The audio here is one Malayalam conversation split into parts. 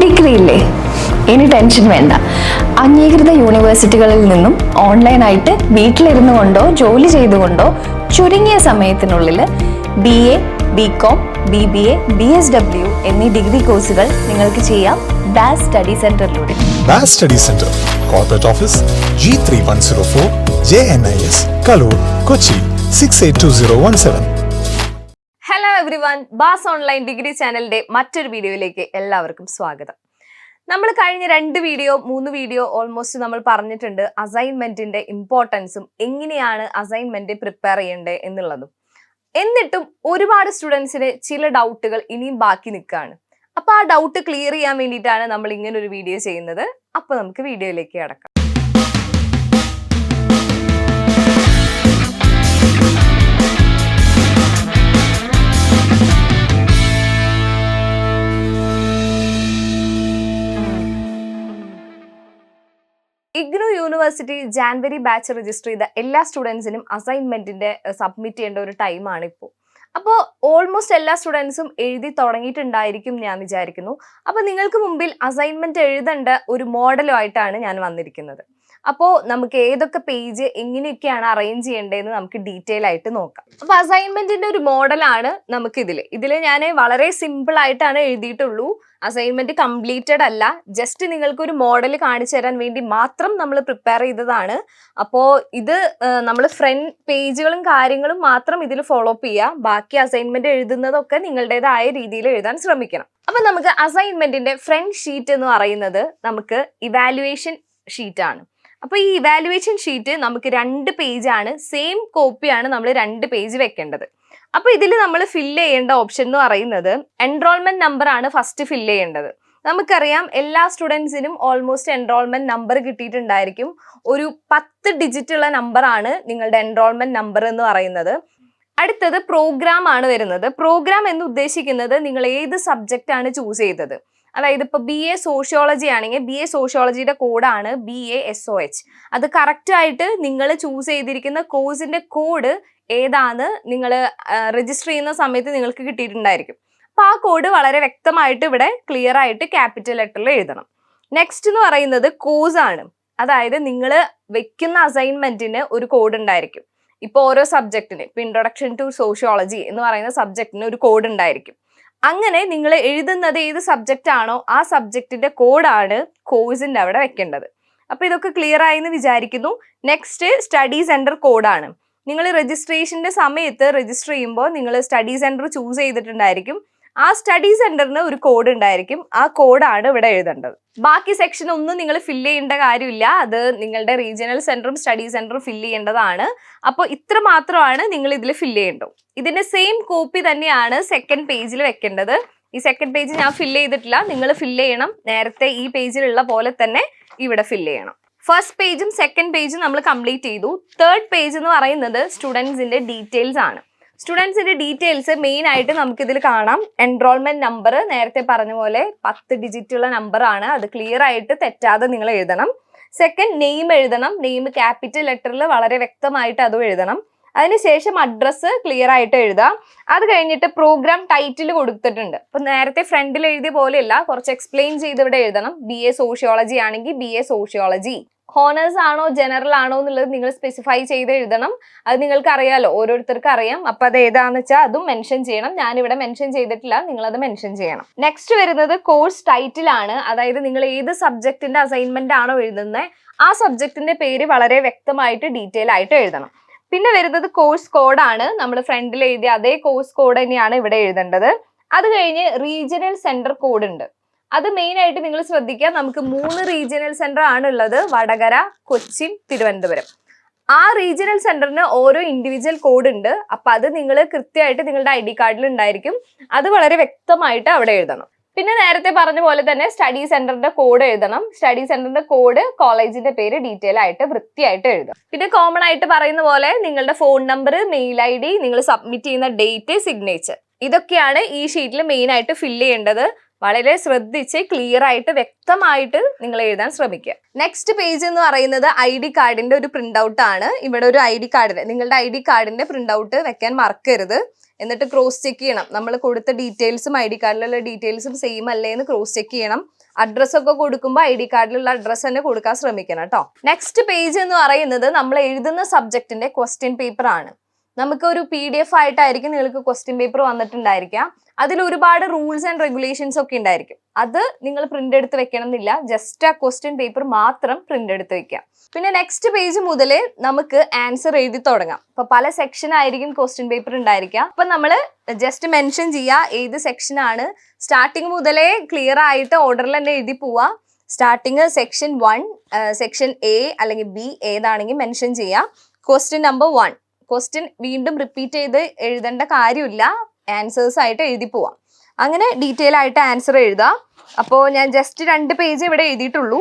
ഡിഗ്രി ഇല്ലേ? ഇനി ടെൻഷൻ വേണ്ട. അംഗീകൃത യൂണിവേഴ്സിറ്റികളിൽ നിന്നും ഓൺലൈനായിട്ട് വീട്ടിലിരുന്നു കൊണ്ടോ ജോലി ചെയ്തുകൊണ്ടോ ചുരുങ്ങിയ സമയത്തിനുള്ളിൽ BA, BCom, BBA, BSW എന്നീ ഡിഗ്രി കോഴ്സുകൾ നിങ്ങൾക്ക് ചെയ്യാം ബാസ് സ്റ്റഡി സെന്ററിലൂടെ. BAS study center, corporate office, G3104, JNIS, Kaloor, Kochi 682017. Hello everyone, BAS online degree ചാനലിന്റെ മറ്റൊരു വീഡിയോയിലേക്ക് എല്ലാവർക്കും സ്വാഗതം. നമ്മൾ കഴിഞ്ഞ 3 വീഡിയോ ഓൾമോസ്റ്റ് നമ്മൾ പറഞ്ഞിട്ടുണ്ട് അസൈൻമെന്റിന്റെ ഇമ്പോർട്ടൻസും എങ്ങനെയാണ് അസൈൻമെന്റ് പ്രിപ്പയർ ചെയ്യേണ്ടത് എന്നുള്ളതും. എന്നിട്ടും ഒരുപാട് സ്റ്റുഡൻസിന് ചില ഡൗട്ടുകൾ ഇനിയും ബാക്കി നിൽക്കുകയാണ്. അപ്പൊ ആ ഡൗട്ട് ക്ലിയർ ചെയ്യാൻ വേണ്ടിയിട്ടാണ് നമ്മൾ ഇങ്ങനെ ഒരു വീഡിയോ ചെയ്യുന്നത്. അപ്പൊ നമുക്ക് വീഡിയോയിലേക്ക് കടക്കാം. IGNOU university January batch register ചെയ്ത എല്ലാ സ്റ്റുഡൻസിനും അസൈൻമെന്റിന്റെ സബ്മിറ്റ് ചെയ്യേണ്ട ഒരു ടൈമാണ് ഇപ്പോൾ. അപ്പോൾ ഓൾമോസ്റ്റ് എല്ലാ സ്റ്റുഡൻസും എഴുതി തുടങ്ങിയിട്ടുണ്ടായിരിക്കും ഞാൻ വിചാരിക്കുന്നു. അപ്പോൾ നിങ്ങൾക്ക് മുമ്പിൽ അസൈൻമെന്റ് എഴുതേണ്ട ഒരു മോഡലുമായിട്ടാണ് ഞാൻ വന്നിരിക്കുന്നത്. അപ്പോൾ നമുക്ക് ഏതൊക്കെ പേജ് എങ്ങനെയൊക്കെയാണ് അറേഞ്ച് ചെയ്യേണ്ടതെന്ന് നമുക്ക് ഡീറ്റെയിൽ ആയിട്ട് നോക്കാം. അപ്പോൾ അസൈൻമെന്റിന്റെ ഒരു മോഡലാണ് നമുക്ക് ഇതിൽ ഞാൻ വളരെ സിമ്പിൾ ആയിട്ടാണ് എഴുതിയിട്ടുള്ളൂ. അസൈൻമെന്റ് കംപ്ലീറ്റഡ് അല്ല, ജസ്റ്റ് നിങ്ങൾക്ക് ഒരു മോഡൽ കാണിച്ചു തരാൻ വേണ്ടി മാത്രം നമ്മൾ പ്രിപ്പയർ ചെയ്തതാണ്. അപ്പോൾ ഇത് നമ്മൾ ഫ്രണ്ട് പേജുകളും കാര്യങ്ങളും മാത്രം ഇതിൽ ഫോളോ അപ്പ് ചെയ്യുക. ബാക്കി അസൈൻമെന്റ് എഴുതുന്നതൊക്കെ നിങ്ങളുടേതായ രീതിയിൽ എഴുതാൻ ശ്രമിക്കണം. അപ്പൊ നമുക്ക് അസൈൻമെന്റിന്റെ ഫ്രണ്ട് ഷീറ്റ് എന്ന് പറയുന്നത് നമുക്ക് ഇവാലുവേഷൻ ഷീറ്റ് ആണ്. അപ്പൊ ഈ ഇവാലുവേഷൻ ഷീറ്റ് നമുക്ക് 2 പേജാണ്, സെയിം കോപ്പിയാണ് നമ്മൾ 2 പേജ് വെക്കേണ്ടത്. അപ്പൊ ഇതിൽ നമ്മൾ ഫില്ല് ചെയ്യേണ്ട ഓപ്ഷൻ എന്ന് പറയുന്നത് എൻറോൾമെന്റ് നമ്പർ ആണ് ഫസ്റ്റ് ഫില്ല് ചെയ്യേണ്ടത്. നമുക്കറിയാം എല്ലാ സ്റ്റുഡൻസിനും ഓൾമോസ്റ്റ് എൻറോൾമെന്റ് നമ്പർ കിട്ടിയിട്ടുണ്ടായിരിക്കും. ഒരു 10 ഡിജിറ്റുള്ള നമ്പർ ആണ് നിങ്ങളുടെ എൻറോൾമെന്റ് നമ്പർ എന്ന് പറയുന്നത്. അടുത്തത് പ്രോഗ്രാം ആണ് വരുന്നത്. പ്രോഗ്രാം എന്ന് ഉദ്ദേശിക്കുന്നത് നിങ്ങൾ ഏത് സബ്ജക്റ്റ് ആണ് ചൂസ് ചെയ്തത്. അതായത് ഇപ്പൊ BA സോഷ്യോളജി ആണെങ്കിൽ BA സോഷ്യോളജിയുടെ കോഡാണ് BASOH. അത് കറക്റ്റ് ആയിട്ട് നിങ്ങൾ ചൂസ് ചെയ്തിരിക്കുന്ന കോഴ്സിന്റെ കോഡ് ഏതാണ് നിങ്ങൾ രജിസ്റ്റർ ചെയ്യുന്ന സമയത്ത് നിങ്ങൾക്ക് കിട്ടിയിട്ടുണ്ടായിരിക്കും. അപ്പൊ ആ കോഡ് വളരെ വ്യക്തമായിട്ട് ഇവിടെ ക്ലിയർ ആയിട്ട് ക്യാപിറ്റൽ ലെറ്ററിൽ എഴുതണം. നെക്സ്റ്റ് എന്ന് പറയുന്നത് കോഴ്സ് ആണ്. അതായത് നിങ്ങൾ വെക്കുന്ന അസൈൻമെന്റിന് ഒരു കോഡ് ഉണ്ടായിരിക്കും. ഇപ്പൊ ഓരോ സബ്ജക്റ്റിന്, ഇപ്പൊ ഇൻട്രൊഡക്ഷൻ ടു സോഷ്യോളജി എന്ന് പറയുന്ന സബ്ജക്റ്റിന് ഒരു കോഡ് ഉണ്ടായിരിക്കും. അങ്ങനെ നിങ്ങൾ എഴുതുന്നത് ഏത് സബ്ജക്റ്റ് ആണോ ആ സബ്ജക്റ്റിന്റെ കോഡാണ് കോഴ്സിന്റെ അവിടെ വെക്കേണ്ടത്. അപ്പൊ ഇതൊക്കെ ക്ലിയർ ആയി എന്ന് വിചാരിക്കുന്നു. നെക്സ്റ്റ് സ്റ്റഡി സെന്റർ കോഡാണ്. നിങ്ങൾ രജിസ്ട്രേഷന്റെ സമയത്ത് രജിസ്റ്റർ ചെയ്യുമ്പോൾ നിങ്ങൾ സ്റ്റഡി സെന്റർ ചൂസ് ചെയ്തിട്ടുണ്ടായിരിക്കും. ആ സ്റ്റഡി സെന്ററിന് ഒരു കോഡ് ഉണ്ടായിരിക്കും. ആ കോഡാണ് ഇവിടെ എഴുതേണ്ടത്. ബാക്കി സെക്ഷൻ ഒന്നും നിങ്ങൾ ഫില്ല് ചെയ്യേണ്ട കാര്യമില്ല. അത് നിങ്ങളുടെ റീജിയണൽ സെന്ററും സ്റ്റഡി സെന്ററും ഫില്ല് ചെയ്യേണ്ടതാണ്. അപ്പോൾ ഇത്ര മാത്രമാണ് നിങ്ങൾ ഇതിൽ ഫില്ല് ചെയ്യേണ്ടത്. ഇതിന്റെ സെയിം കോപ്പി തന്നെയാണ് സെക്കൻഡ് പേജിൽ വെക്കേണ്ടത്. ഈ സെക്കൻഡ് പേജ് ഞാൻ ഫില്ല് ചെയ്തിട്ടില്ല, നിങ്ങൾ ഫില്ല് ചെയ്യണം. നേരത്തെ ഈ പേജിലുള്ള പോലെ തന്നെ ഇവിടെ ഫില്ല് ചെയ്യണം. ഫസ്റ്റ് പേജും സെക്കൻഡ് പേജും നമ്മൾ കംപ്ലീറ്റ് ചെയ്തു. തേർഡ് പേജ് എന്ന് പറയുന്നത് സ്റ്റുഡൻസിന്റെ ഡീറ്റെയിൽസ് ആണ്. സ്റ്റുഡൻസിന്റെ ഡീറ്റെയിൽസ് മെയിൻ ആയിട്ട് നമുക്ക് ഇതിൽ കാണാം. എൻറോൾമെന്റ് നമ്പർ നേരത്തെ പറഞ്ഞ പോലെ 10 ഡിജിറ്റുള്ള നമ്പർ ആണ്. അത് ക്ലിയർ ആയിട്ട് തെറ്റാതെ നിങ്ങൾ എഴുതണം. സെക്കൻഡ് നെയിം എഴുതണം. നെയിം ക്യാപിറ്റൽ ലെറ്ററിൽ വളരെ വ്യക്തമായിട്ട് അതും എഴുതണം. അതിനുശേഷം അഡ്രസ്സ് ക്ലിയർ ആയിട്ട് എഴുതാം. അത് കഴിഞ്ഞിട്ട് പ്രോഗ്രാം ടൈറ്റിൽ കൊടുത്തിട്ടുണ്ട്. അപ്പൊ നേരത്തെ ഫ്രണ്ടിൽ എഴുതിയ പോലെയല്ല, കുറച്ച് എക്സ്പ്ലെയിൻ ചെയ്ത് ഇവിടെ എഴുതണം. BA സോഷ്യോളജി ആണെങ്കിൽ BA സോഷ്യോളജി, ഹോണേഴ്സ് ആണോ ജനറൽ ആണോ എന്നുള്ളത് നിങ്ങൾ സ്പെസിഫൈ ചെയ്ത് എഴുതണം. അത് നിങ്ങൾക്ക് അറിയാലോ, ഓരോരുത്തർക്ക് അറിയാം. അപ്പൊ അത് ഏതാന്ന് വെച്ചാൽ അതും മെൻഷൻ ചെയ്യണം. ഞാനിവിടെ മെൻഷൻ ചെയ്തിട്ടില്ല, നിങ്ങൾ അത് മെൻഷൻ ചെയ്യണം. നെക്സ്റ്റ് വരുന്നത് കോഴ്സ് ടൈറ്റിൽ ആണ്. അതായത് നിങ്ങൾ ഏത് സബ്ജക്റ്റിന്റെ അസൈൻമെന്റ് ആണോ എഴുതുന്നത് ആ സബ്ജക്റ്റിന്റെ പേര് വളരെ വ്യക്തമായിട്ട് ഡീറ്റെയിൽ ആയിട്ട് എഴുതണം. പിന്നെ വരുന്നത് കോഴ്സ് കോഡാണ്. നമ്മൾ ഫ്രണ്ടിൽ എഴുതിയ അതേ കോഴ്സ് കോഡ് തന്നെയാണ് ഇവിടെ എഴുതേണ്ടത്. അത് കഴിഞ്ഞ് റീജിയണൽ സെന്റർ കോഡ് ഉണ്ട്. അത് മെയിൻ ആയിട്ട് നിങ്ങൾ ശ്രദ്ധിക്കുക. നമുക്ക് 3 റീജിയണൽ സെന്റർ ആണ് ഉള്ളത്: വടകര, കൊച്ചിൻ, തിരുവനന്തപുരം. ആ റീജിയണൽ സെന്ററിന് ഓരോ ഇൻഡിവിജ്വൽ കോഡ് ഉണ്ട്. അപ്പൊ അത് നിങ്ങൾ കൃത്യമായിട്ട് നിങ്ങളുടെ ID കാർഡിൽ ഉണ്ടായിരിക്കും. അത് വളരെ വ്യക്തമായിട്ട് അവിടെ എഴുതണം. പിന്നെ നേരത്തെ പറഞ്ഞ പോലെ തന്നെ സ്റ്റഡി സെന്ററിന്റെ കോഡ് എഴുതണം. സ്റ്റഡി സെന്ററിന്റെ കോഡ്, കോളേജിന്റെ പേര് ഡീറ്റെയിൽ ആയിട്ട് വൃത്തിയായിട്ട് എഴുതാം. പിന്നെ കോമൺ ആയിട്ട് പറയുന്ന പോലെ നിങ്ങളുടെ ഫോൺ നമ്പർ, മെയിൽ ID, നിങ്ങൾ സബ്മിറ്റ് ചെയ്യുന്ന ഡേറ്റ്, സിഗ്നേച്ചർ, ഇതൊക്കെയാണ് ഈ ഷീറ്റിൽ മെയിൻ ആയിട്ട് ഫില്ല് ചെയ്യേണ്ടത്. വളരെ ശ്രദ്ധിച്ച് ക്ലിയർ ആയിട്ട് വ്യക്തമായിട്ട് നിങ്ങൾ എഴുതാൻ ശ്രമിക്കുക. നെക്സ്റ്റ് പേജ് എന്ന് പറയുന്നത് ID കാർഡിന്റെ ഒരു പ്രിന്റ് ഔട്ട് ആണ്. ഇവിടെ ഒരു ID കാർഡിന്റെ, നിങ്ങളുടെ ID കാർഡിന്റെ പ്രിന്റ് ഔട്ട് വെക്കാൻ മറക്കരുത്. എന്നിട്ട് ക്രോസ് ചെക്ക് ചെയ്യണം. നമ്മൾ കൊടുത്ത ഡീറ്റെയിൽസും ID കാർഡിലുള്ള ഡീറ്റെയിൽസും സെയിം അല്ലേ എന്ന് ക്രോസ് ചെക്ക് ചെയ്യണം. അഡ്രസ്സൊക്കെ കൊടുക്കുമ്പോൾ ID കാർഡിലുള്ള അഡ്രസ്സ് തന്നെ കൊടുക്കാൻ ശ്രമിക്കണം കേട്ടോ. നെക്സ്റ്റ് പേജ് എന്ന് പറയുന്നത് നമ്മൾ എഴുതുന്ന സബ്ജക്റ്റിന്റെ ക്വസ്റ്റ്യൻ പേപ്പർ ആണ്. നമുക്ക് ഒരു PDF ആയിട്ടായിരിക്കും നിങ്ങൾക്ക് ക്വസ്റ്റ്യൻ പേപ്പർ വന്നിട്ടുണ്ടായിരിക്കാം. അതിൽ ഒരുപാട് റൂൾസ് ആൻഡ് റെഗുലേഷൻസ് ഒക്കെ ഉണ്ടായിരിക്കും. അത് നിങ്ങൾ പ്രിന്റ് എടുത്ത് വെക്കണം എന്നില്ല, ജസ്റ്റ് ആ ക്വസ്റ്റ്യൻ പേപ്പർ മാത്രം പ്രിന്റ് എടുത്ത് വെക്കാം. പിന്നെ നെക്സ്റ്റ് പേജ് മുതൽ നമുക്ക് ആൻസർ എഴുതി തുടങ്ങാം. അപ്പൊ പല സെക്ഷൻ ആയിരിക്കും ക്വസ്റ്റ്യൻ പേപ്പർ ഉണ്ടായിരിക്കുക. അപ്പൊ നമ്മൾ ജസ്റ്റ് മെൻഷൻ ചെയ്യുക ഏത് സെക്ഷൻ ആണ്. സ്റ്റാർട്ടിങ് മുതലേ ക്ലിയർ ആയിട്ട് ഓർഡറിൽ തന്നെ എഴുതി പോവുക. സ്റ്റാർട്ടിങ് സെക്ഷൻ 1, സെക്ഷൻ A അല്ലെങ്കിൽ B ഏതാണെങ്കിൽ മെൻഷൻ ചെയ്യുക. ക്വസ്റ്റ്യൻ നമ്പർ 1 ക്വസ്റ്റ്യൻ വീണ്ടും റിപ്പീറ്റ് ചെയ്ത് എഴുതേണ്ട കാര്യമില്ല, ആൻസേഴ്സ് ആയിട്ട് എഴുതി പോവാം. അങ്ങനെ ഡീറ്റെയിൽ ആയിട്ട് ആൻസർ എഴുതാം. അപ്പോൾ ഞാൻ ജസ്റ്റ് 2 പേജ് ഇവിടെ എഴുതിയിട്ടുള്ളൂ.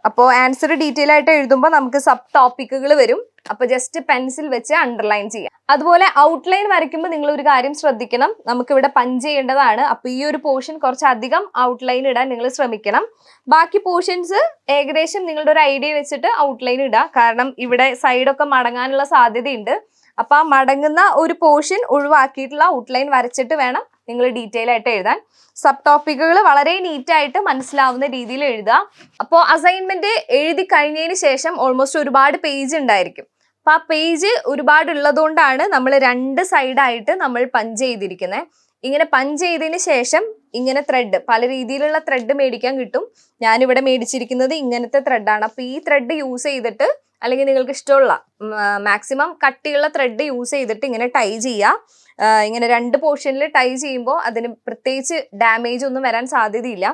അപ്പോൾ ആൻസർ ഡീറ്റെയിൽ ആയിട്ട് എഴുതുമ്പോൾ നമുക്ക് സബ് ടോപ്പിക്കുകൾ വരും. അപ്പോൾ ജസ്റ്റ് പെൻസിൽ വെച്ച് അണ്ടർലൈൻ ചെയ്യാം. അതുപോലെ ഔട്ട്ലൈൻ വരയ്ക്കുമ്പോൾ നിങ്ങൾ ഒരു കാര്യം ശ്രദ്ധിക്കണം, നമുക്കിവിടെ പഞ്ച് ചെയ്യേണ്ടതാണ്. അപ്പോൾ ഈ ഒരു പോർഷൻ കുറച്ചധികം ഔട്ട്ലൈൻ ഇടാൻ നിങ്ങൾ ശ്രമിക്കണം. ബാക്കി പോർഷൻസ് ഏകദേശം നിങ്ങളുടെ ഒരു ഐഡിയ വെച്ചിട്ട് ഔട്ട്ലൈൻ ഇടുക. കാരണം ഇവിടെ സൈഡൊക്കെ മടങ്ങാനുള്ള സാധ്യതയുണ്ട്. അപ്പൊ ആ മടങ്ങുന്ന ഒരു പോർഷൻ ഒഴിവാക്കിയിട്ടുള്ള ഔട്ട്ലൈൻ വരച്ചിട്ട് വേണം നിങ്ങൾ ഡീറ്റെയിൽ ആയിട്ട് എഴുതാൻ. സബ് ടോപ്പിക്കുകൾ വളരെ നീറ്റായിട്ട് മനസ്സിലാവുന്ന രീതിയിൽ എഴുതുക. അപ്പോൾ അസൈൻമെന്റ് എഴുതി കഴിഞ്ഞതിന് ശേഷം ഓൾമോസ്റ്റ് ഒരുപാട് പേജ് ഉണ്ടായിരിക്കും. അപ്പൊ ആ പേജ് ഒരുപാട് ഉള്ളതുകൊണ്ടാണ് നമ്മൾ 2 സൈഡായിട്ട് നമ്മൾ പഞ്ച് ചെയ്തിരിക്കുന്നത്. ഇങ്ങനെ പഞ്ച് ചെയ്തതിന് ശേഷം ഇങ്ങനെ ത്രെഡ്, പല രീതിയിലുള്ള ത്രെഡ് മേടിക്കാൻ കിട്ടും. ഞാനിവിടെ മേടിച്ചിരിക്കുന്നത് ഇങ്ങനത്തെ ത്രെഡാണ്. അപ്പൊ ഈ ത്രെഡ് യൂസ് ചെയ്തിട്ട്, അല്ലെങ്കിൽ നിങ്ങൾക്ക് ഇഷ്ടമുള്ള മാക്സിമം കട്ടിയുള്ള ത്രെഡ് യൂസ് ചെയ്തിട്ട് ഇങ്ങനെ ടൈ ചെയ്യുക. ഇങ്ങനെ 2 പോർഷനിൽ ടൈ ചെയ്യുമ്പോൾ അതിന് പ്രത്യേകിച്ച് ഡാമേജ് ഒന്നും വരാൻ സാധ്യതയില്ല.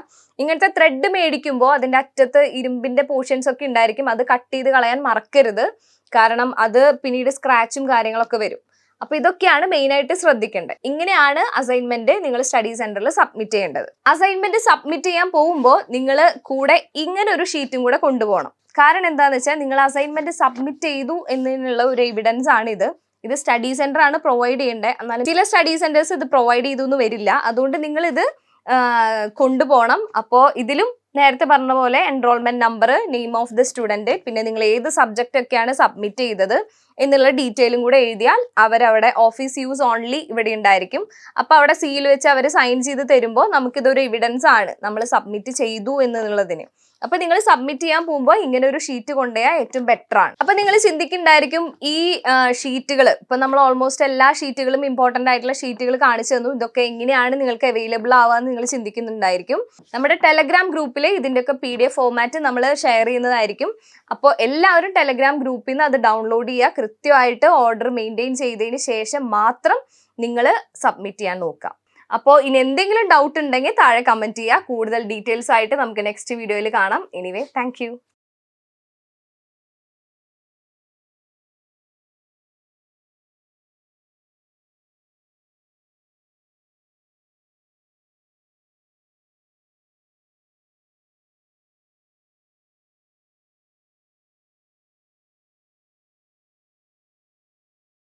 ഇങ്ങനത്തെ ത്രെഡ് മേടിക്കുമ്പോൾ അതിൻ്റെ അറ്റത്ത് ഇരുമ്പിന്റെ പോർഷൻസ് ഒക്കെ ഉണ്ടായിരിക്കും. അത് കട്ട് ചെയ്ത് കളയാൻ മറക്കരുത്, കാരണം അത് പിന്നീട് സ്ക്രാച്ചും കാര്യങ്ങളൊക്കെ വരും. അപ്പൊ ഇതൊക്കെയാണ് മെയിൻ ആയിട്ട് ശ്രദ്ധിക്കേണ്ടത്. ഇങ്ങനെയാണ് അസൈൻമെന്റ് നിങ്ങൾ സ്റ്റഡി സെന്ററിൽ സബ്മിറ്റ് ചെയ്യേണ്ടത്. അസൈൻമെന്റ് സബ്മിറ്റ് ചെയ്യാൻ പോകുമ്പോൾ നിങ്ങൾ കൂടെ ഇങ്ങനെ ഒരു ഷീറ്റും കൂടെ കൊണ്ടുപോകണം. കാരണം എന്താന്ന് വെച്ചാൽ നിങ്ങൾ അസൈൻമെന്റ് സബ്മിറ്റ് ചെയ്തു എന്നതിനുള്ള ഒരു എവിഡൻസ് ആണ് ഇത്. ഇത് സ്റ്റഡി സെന്റർ ആണ് പ്രൊവൈഡ് ചെയ്യേണ്ടത്. എന്നാലും ചില സ്റ്റഡി സെന്റേഴ്സ് ഇത് പ്രൊവൈഡ് ചെയ്തു എന്ന് വരില്ല. അതുകൊണ്ട് നിങ്ങൾ ഇത് കൊണ്ടുപോകണം. അപ്പോൾ ഇതിലും നേരത്തെ പറഞ്ഞ പോലെ enrolment number, name of the student, പിന്നെ നിങ്ങൾ ഏത് സബ്ജക്റ്റ് ഒക്കെയാണ് സബ്മിറ്റ് ചെയ്തത് എന്നുള്ള ഡീറ്റെയിലും കൂടെ എഴുതിയാൽ അവരവിടെ ഓഫീസ് യൂസ് ഓൺലി ഇവിടെ ഉണ്ടായിരിക്കും. അപ്പൊ അവിടെ സീൽ വെച്ച് അവർ സൈൻ ചെയ്ത് തരുമ്പോൾ നമുക്കിതൊരു എവിഡൻസ് ആണ് നമ്മൾ സബ്മിറ്റ് ചെയ്തു എന്നുള്ളതിന്. അപ്പൊ നിങ്ങൾ സബ്മിറ്റ് ചെയ്യാൻ പോകുമ്പോൾ ഇങ്ങനെ ഒരു ഷീറ്റ് കൊണ്ടുപോയാൽ ഏറ്റവും ബെറ്റർ ആണ്. അപ്പൊ നിങ്ങൾ ചിന്തിക്കുന്നുണ്ടായിരിക്കും ഈ ഷീറ്റുകൾ, ഇപ്പൊ നമ്മൾ ഓൾമോസ്റ്റ് എല്ലാ ഷീറ്റുകളും ഇമ്പോർട്ടന്റ് ആയിട്ടുള്ള ഷീറ്റുകൾ കാണിച്ചു തന്നു, ഇതൊക്കെ എങ്ങനെയാണ് നിങ്ങൾക്ക് അവൈലബിൾ ആവാന്ന് നിങ്ങൾ ചിന്തിക്കുന്നുണ്ടായിരിക്കും. നമ്മുടെ ടെലഗ്രാം ഗ്രൂപ്പിൽ ഇതിന്റെയൊക്കെ PDF ഫോർമാറ്റ് നമ്മൾ ഷെയർ ചെയ്യുന്നതായിരിക്കും. അപ്പോൾ എല്ലാവരും ടെലഗ്രാം ഗ്രൂപ്പിൽ നിന്ന് അത് ഡൗൺലോഡ് ചെയ്യുക. കൃത്യമായിട്ട് ഓർഡർ മെയിൻറ്റെയിൻ ചെയ്തതിന് ശേഷം മാത്രം നിങ്ങൾ സബ്മിറ്റ് ചെയ്യാൻ നോക്കുക. അപ്പോൾ ഇനി എന്തെങ്കിലും ഡൗട്ട് ഉണ്ടെങ്കിൽ താഴെ കമന്റ് ചെയ്യുക. കൂടുതൽ ഡീറ്റെയിൽസ് ആയിട്ട് നമുക്ക് നെക്സ്റ്റ് വീഡിയോയിൽ കാണാം. Anyway, thank